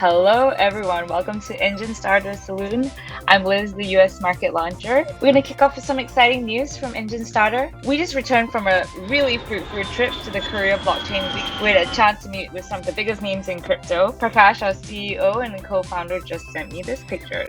Hello everyone, welcome to Enjinstarter Saloon. I'm Liz, the US market launcher. We're going to kick off with some exciting news from Enjinstarter. We just returned from a really fruitful trip to the Korea Blockchain Week. We had a chance to meet with some of the biggest names in crypto. Prakash, our CEO and co-founder, just sent me this picture.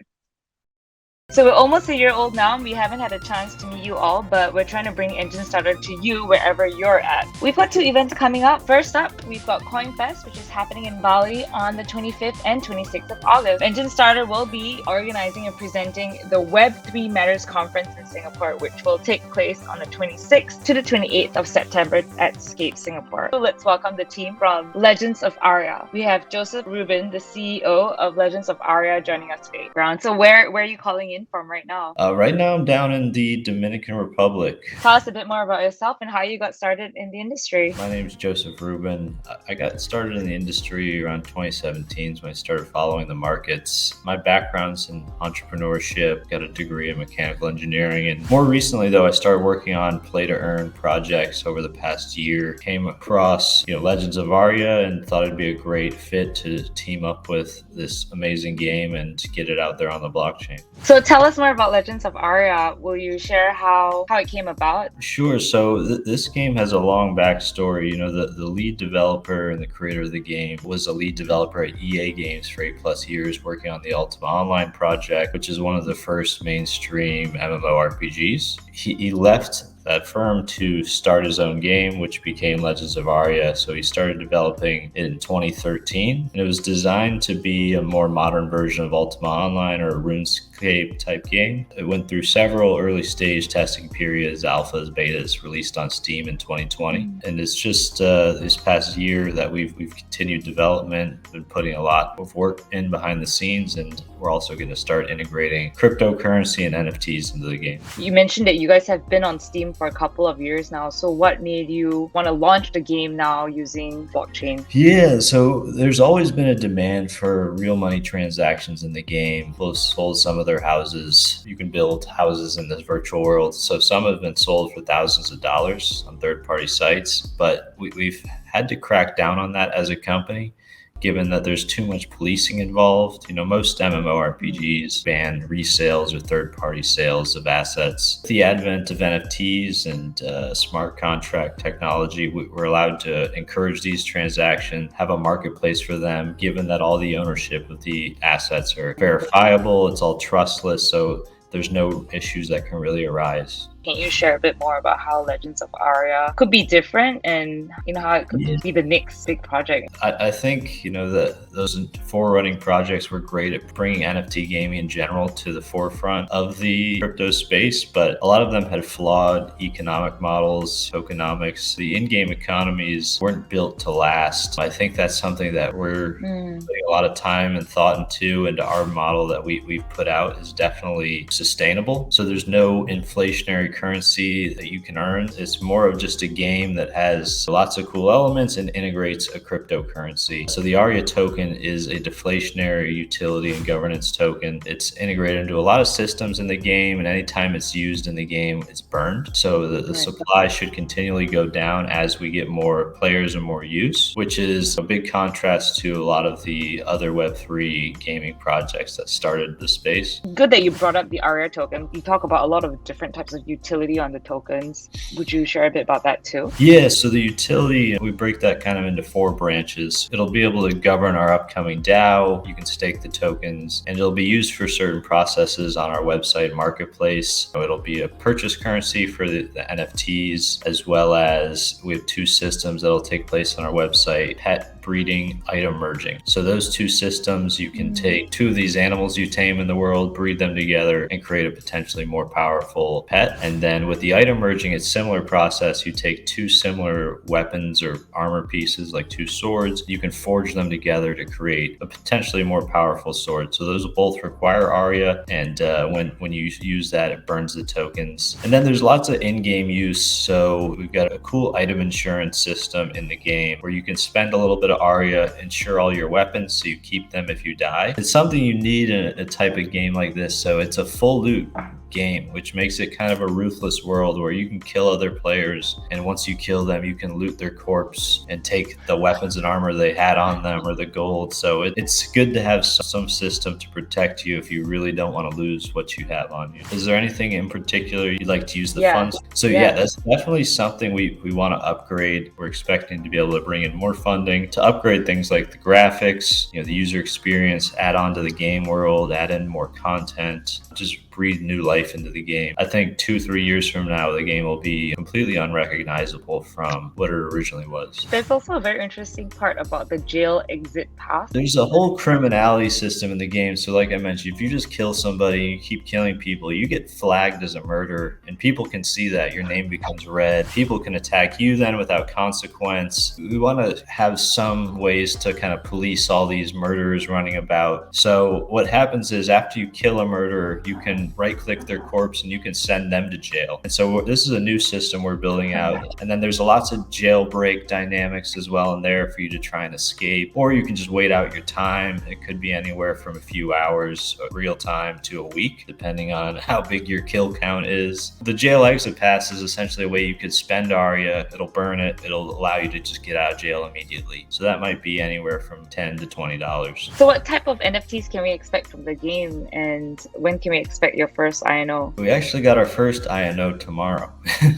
So we're almost a year old now, and we haven't had a chance to meet you all, but we're trying to bring Enjinstarter to you wherever you're at. We've got two events coming up. First up, we've got CoinFest, which is happening in Bali on the 25th and 26th of August. Enjinstarter will be organizing and presenting the Web3 Matters Conference in Singapore, which will take place on the 26th to the 28th of September at Scape Singapore. So let's welcome the team from Legends of Aria. We have Joseph Rubin, the CEO of Legends of Aria, joining us today. So where are you calling in from right now? Right now I'm down in the Dominican Republic. Tell us a bit more about yourself and how you got started in the industry. My name is Joseph Rubin. I got started in the industry around 2017 when I started following the markets. My background's in entrepreneurship, got a degree in mechanical engineering, and more recently though I started working on play to earn projects over the past year. Came across Legends of Aria and thought it'd be a great fit to team up with this amazing game and get it out there on the blockchain. So tell us more about Legends of Aria. Will you share how it came about? Sure. So this game has a long backstory. The lead developer and the creator of the game was a lead developer at EA Games for 8+ years, working on the Ultima Online project, which is one of the first mainstream MMORPGs. He left that firm to start his own game, which became Legends of Aria. So he started developing it in 2013, and it was designed to be a more modern version of Ultima Online or a RuneScape type game. It went through several early stage testing periods, alphas, betas, released on Steam in 2020. And it's just this past year that we've continued development, been putting a lot of work in behind the scenes, and we're also going to start integrating cryptocurrency and NFTs into the game. You mentioned that you guys have been on Steam for a couple of years now. So what made you want to launch the game now using blockchain? Yeah, so there's always been a demand for real money transactions in the game. People have sold some of their houses. You can build houses in this virtual world. So some have been sold for thousands of dollars on third-party sites, but we've had to crack down on that as a company, given that there's too much policing involved. Most MMORPGs ban resales or third-party sales of assets. With the advent of NFTs and smart contract technology, we're allowed to encourage these transactions, have a marketplace for them, given that all the ownership of the assets are verifiable, it's all trustless, so there's no issues that can really arise. Can you share a bit more about how Legends of Aria could be different and how it could be the next big project? I think that those forerunning projects were great at bringing NFT gaming in general to the forefront of the crypto space, but a lot of them had flawed economic models, tokenomics. The in-game economies weren't built to last. I think that's something that we're putting a lot of time and thought into our model that we've put out is definitely sustainable. So there's no inflationary currency that you can earn. It's more of just a game that has lots of cool elements and integrates a cryptocurrency. So the Aria token is a deflationary utility and governance token. It's integrated into a lot of systems in the game, and anytime it's used in the game, it's burned. So the supply should continually go down as we get more players and more use, which is a big contrast to a lot of the other Web3 gaming projects that started the space. Good that you brought up the Aria token. You talk about a lot of different types of utility on the tokens. Would you share a bit about that too? Yeah, so the utility, we break that kind of into 4 branches. It'll be able to govern our upcoming DAO. You can stake the tokens, and it'll be used for certain processes on our website marketplace. So it'll be a purchase currency for the NFTs, as well as we have 2 systems that'll take place on our website: pet breeding, item merging. So those 2 systems, you can take 2 of these animals you tame in the world, breed them together, and create a potentially more powerful pet. And then with the item merging, it's similar process. You take 2 similar weapons or armor pieces, like 2 swords. You can forge them together to create a potentially more powerful sword. So those both require Aria, and when you use that, it burns the tokens. And then there's lots of in-game use. So we've got a cool item insurance system in the game where you can spend a little bit of Aria, insure all your weapons so you keep them if you die. It's something you need in a type of game like this. So it's a full loot game, which makes it kind of a ruthless world where you can kill other players, and once you kill them, you can loot their corpse and take the weapons and armor they had on them or the gold. So it's good to have some system to protect you if you really don't want to lose what you have on you. Is there anything in particular you'd like to use the funds? So yeah, that's definitely something we want to upgrade. We're expecting to be able to bring in more funding to upgrade things like the graphics, the user experience, add on to the game world, add in more content, just breathe new life into the game. I think 2-3 years from now, the game will be completely unrecognizable from what it originally was. There's also a very interesting part about the jail exit path. There's a whole criminality system in the game. So like I mentioned, if you just kill somebody, you keep killing people, you get flagged as a murderer, and people can see that. Your name becomes red. People can attack you then without consequence. We want to have some ways to kind of police all these murderers running about. So what happens is after you kill a murderer, you can right-click their corpse and you can send them to jail. And so this is a new system we're building out. And then there's lots of jailbreak dynamics as well in there for you to try and escape. Or you can just wait out your time. It could be anywhere from a few hours of real time to a week, depending on how big your kill count is. The jail exit pass is essentially a way you could spend Aria. It'll burn it. It'll allow you to just get out of jail immediately. So that might be anywhere from $10 to $20. So what type of NFTs can we expect from the game, and when can we expect your first INO? We actually got our first INO tomorrow.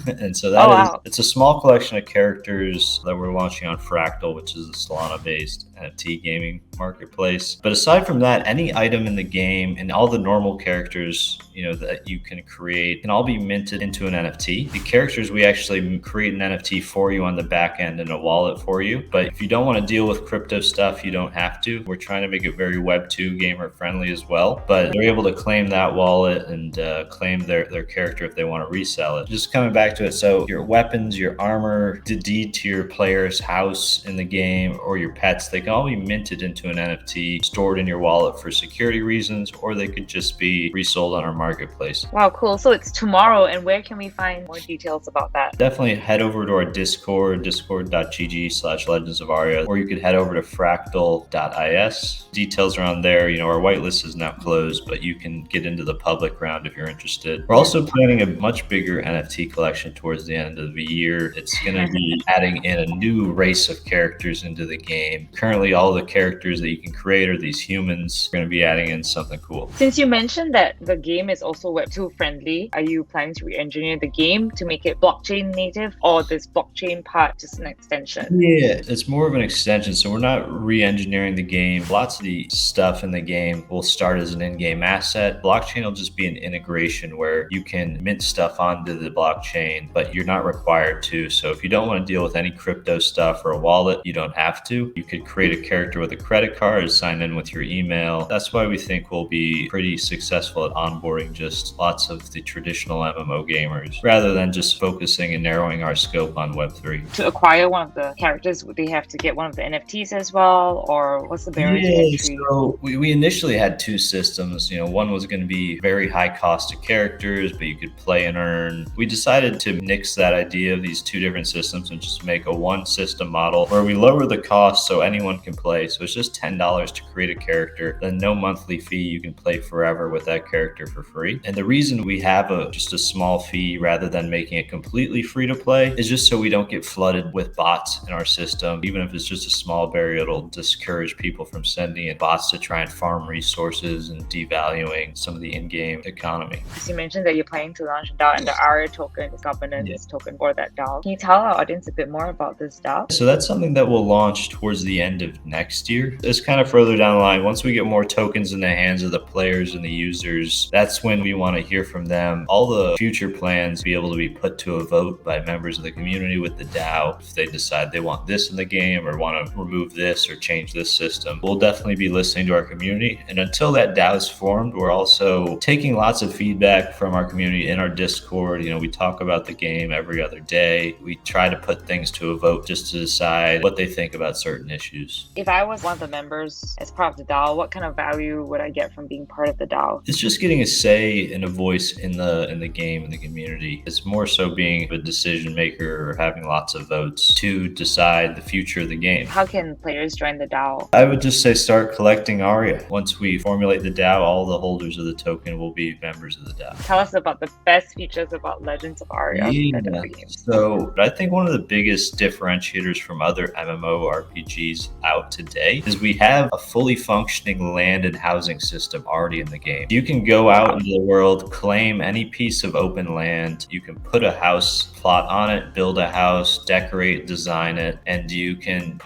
And so that it's a small collection of characters that we're launching on Fractal, which is a Solana-based NFT gaming marketplace. But aside from that, any item in the game and all the normal characters, that you can create can all be minted into an NFT. The characters, we actually create an NFT for you on the back end in a wallet for you. But if you don't want to deal with crypto stuff, you don't have to. We're trying to make it very Web2 gamer friendly as well. But they're able to claim that wallet and claim their character if they want to resell it. Just coming back to it, so your weapons, your armor, the deed to your player's house in the game, or your pets, they can all be minted into an NFT, stored in your wallet for security reasons, or they could just be resold on our marketplace. Wow, cool. So it's tomorrow, and where can we find more details about that? Definitely head over to our Discord, discord.gg/Legends of Aria, or you could head over to fractal.is. Details are on there. Our whitelist is now closed, but you can get into the public round if you're interested. We're also planning a much bigger NFT collection towards the end of the year. It's going to be adding in a new race of characters into the game. Currently, all the characters that you can create are these humans. We're going to be adding in something cool. Since you mentioned that the game is also Web2 friendly, are you planning to re-engineer the game to make it blockchain native, or this blockchain part just an extension? Yeah, it's more of an extension. So we're not re-engineering the game. Lots of the stuff in the game will start as an in-game asset. Blockchain will just be an integration where you can mint stuff onto the blockchain, but you're not required to. So if you don't want to deal with any crypto stuff or a wallet, you don't have to. You could create a character with a credit card, sign in with your email. That's why we think we'll be pretty successful at onboarding just lots of the traditional MMO gamers, rather than just focusing and narrowing our scope on Web3. To acquire one of the characters, would they have to get one of the NFTs as well, or what's the barrier to entry? So we initially had two systems. One was going to be very high cost of characters, but you could play and earn. We decided to nix that idea of these two different systems and just make a one system model where we lower the cost so anyone can play. So it's just $10 to create a character, then no monthly fee. You can play forever with that character for free. And the reason we have just a small fee rather than making it completely free to play is just so we don't get flooded with bots in our system. Even if it's just a small barrier, it'll discourage people from sending in bots to try and farm resources and devaluing some of the in-game economy. As you mentioned that you're planning to launch a DAO, and the Aria token is governance token for that DAO. Can you tell our audience a bit more about this DAO? So that's something that we'll launch towards the end of next year. It's kind of further down the line. Once we get more tokens in the hands of the players and the users, that's when we want to hear from them. All the future plans be able to be put to a vote by members of the community with the DAO. If they decide they want this in the game or want to remove this or change this system, we'll definitely be listening to our community. And until that DAO is formed, we're also taking lots of feedback from our community in our Discord. We talk about the game every other day. We try to put things to a vote just to decide what they think about certain issues. If I was one of the members as part of the DAO, what kind of value would I get from being part of the DAO? It's just getting a say and a voice in the game, in the community. It's more so being a decision maker or having lots of votes to decide the future of the game. How can players join the DAO? I would just say start collecting Aria. Once we formulate the DAO, all the holders of the token will be members members of the dev. Tell us about the best features about Legends of Aria Yeah. games. So I think one of the biggest differentiators from other MMORPGs out today is we have a fully functioning land and housing system already in the game. You can go out into the world, claim any piece of open land, you can put a house plot on it, build a house, decorate, design it, and you can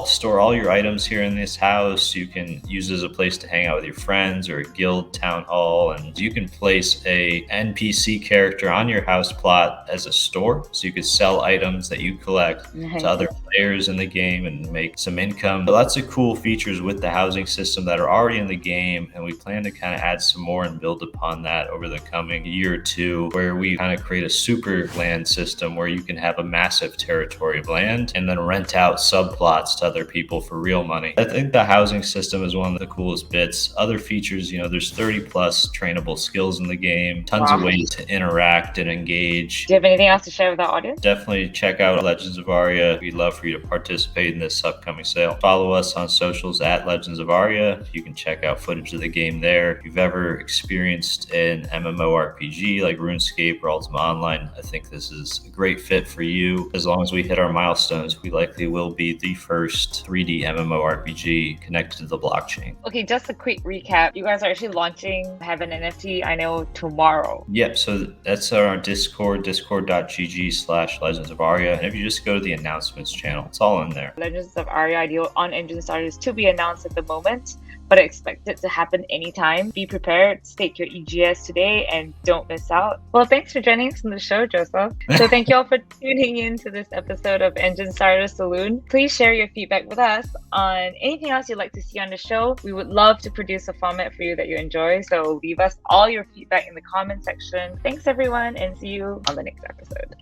store all your items here in this house. You can use it as a place to hang out with your friends or a guild town hall, and you can place a NPC character on your house plot as a store, so you could sell items that you collect to other players in the game and make some income. Lots of cool features with the housing system that are already in the game, and we plan to kind of add some more and build upon that over the coming year or two, where we kind of create a super land system where you can have a massive territory of land and then rent out subplots to other people for real money. I think the housing system is one of the coolest bits. Other features, there's 30 plus trainable skills in the game, tons of ways to interact and engage. Do you have anything else to share with our audience? Definitely check out Legends of Aria. We'd love for you to participate in this upcoming sale. Follow us on socials at Legends of Aria. You can check out footage of the game there. If you've ever experienced an MMORPG like RuneScape or Ultima Online, I think this is a great fit for you. As long as we hit our milestones, we likely will be the first 3D MMORPG connected to the blockchain. Okay, just a quick recap. You guys are actually have an NFT, I know, tomorrow. Yep, so that's our Discord, discord.gg/Legends of Aria. And if you just go to the announcements channel, it's all in there. Legends of Aria IDO on Enjinstarter is to be announced at the moment, but expect it to happen anytime. Be prepared, stake your EGS today, and don't miss out. Well, thanks for joining us on the show, Joseph. So thank you all for tuning in to this episode of Enjinstarter Saloon. Please share your feedback with us on anything else you'd like to see on the show. We would love to produce a format for you that you enjoy, so leave us all your feedback in the comment section. Thanks everyone, and see you on the next episode.